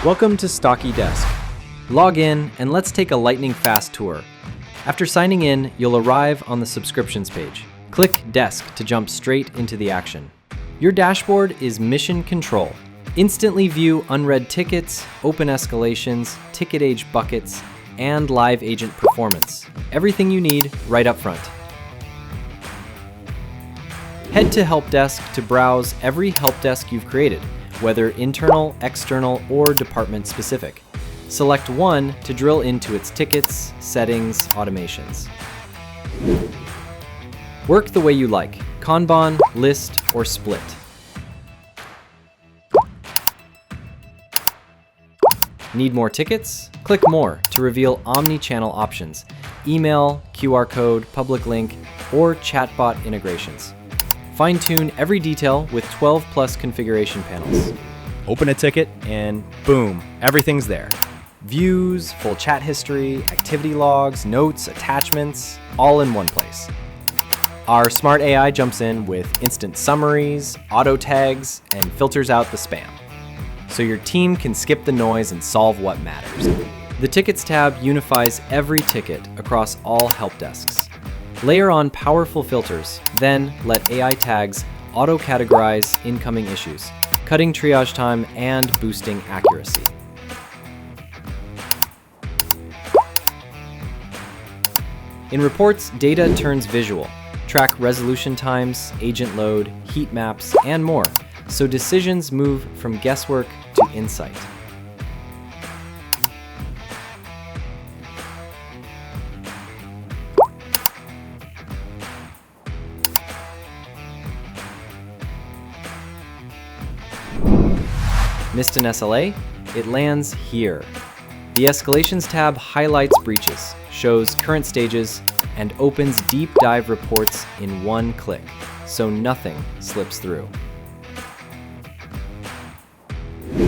Welcome to Stocky Desk. Log in and let's take a lightning-fast tour. After signing in, you'll arrive on the subscriptions page. Click Desk to jump straight into the action. Your dashboard is Mission Control. Instantly view unread tickets, open escalations, ticket age buckets, and live agent performance. Everything you need right up front. Head to Helpdesk to browse every help desk you've created, whether internal, external, or department specific. Select one to drill into its tickets, settings, automations. Work the way you like, Kanban, list, or split. Need more tickets? Click More to reveal omni-channel options, email, QR code, public link, or chatbot integrations. Fine-tune every detail with 12+ configuration panels. Open a ticket and boom, everything's there. Views, full chat history, activity logs, notes, attachments, all in one place. Our smart AI jumps in with instant summaries, auto tags, and filters out the spam, so your team can skip the noise and solve what matters. The Tickets tab unifies every ticket across all help desks. Layer on powerful filters, then let AI tags auto-categorize incoming issues, cutting triage time and boosting accuracy. In reports, data turns visual. Track resolution times, agent load, heat maps, and more, so decisions move from guesswork to insight. Missed an SLA? It lands here. The Escalations tab highlights breaches, shows current stages, and opens deep dive reports in one click, so nothing slips through.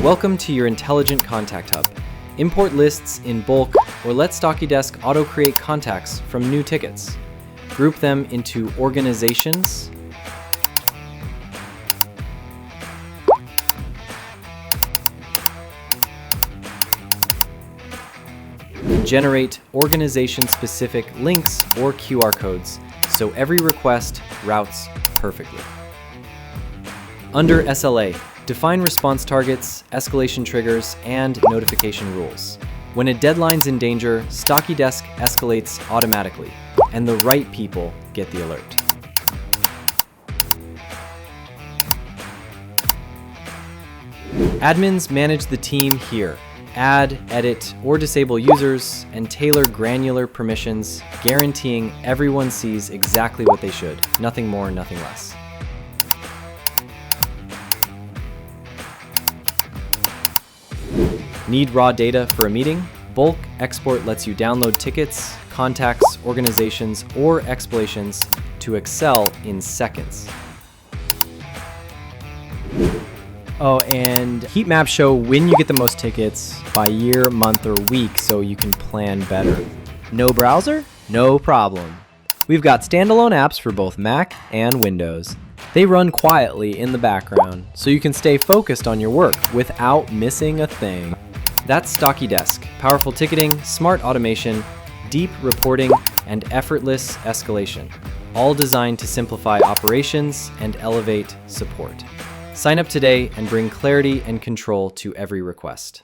Welcome to your intelligent contact hub. Import lists in bulk or let Stocky Desk auto-create contacts from new tickets. Group them into organizations, generate organization-specific links or QR codes, so every request routes perfectly. Under SLA, define response targets, escalation triggers, and notification rules. When a deadline's in danger, Stocky Desk escalates automatically, and the right people get the alert. Admins manage the team here. Add, edit, or disable users, and tailor granular permissions, guaranteeing everyone sees exactly what they should. Nothing more, nothing less. Need raw data for a meeting? Bulk export lets you download tickets, contacts, organizations, or explanations to Excel in seconds. Oh, and heat maps show when you get the most tickets by year, month, or week, so you can plan better. No browser? No problem. We've got standalone apps for both Mac and Windows. They run quietly in the background, so you can stay focused on your work without missing a thing. That's Stocky Desk. Powerful ticketing, smart automation, deep reporting, and effortless escalation. All designed to simplify operations and elevate support. Sign up today and bring clarity and control to every request.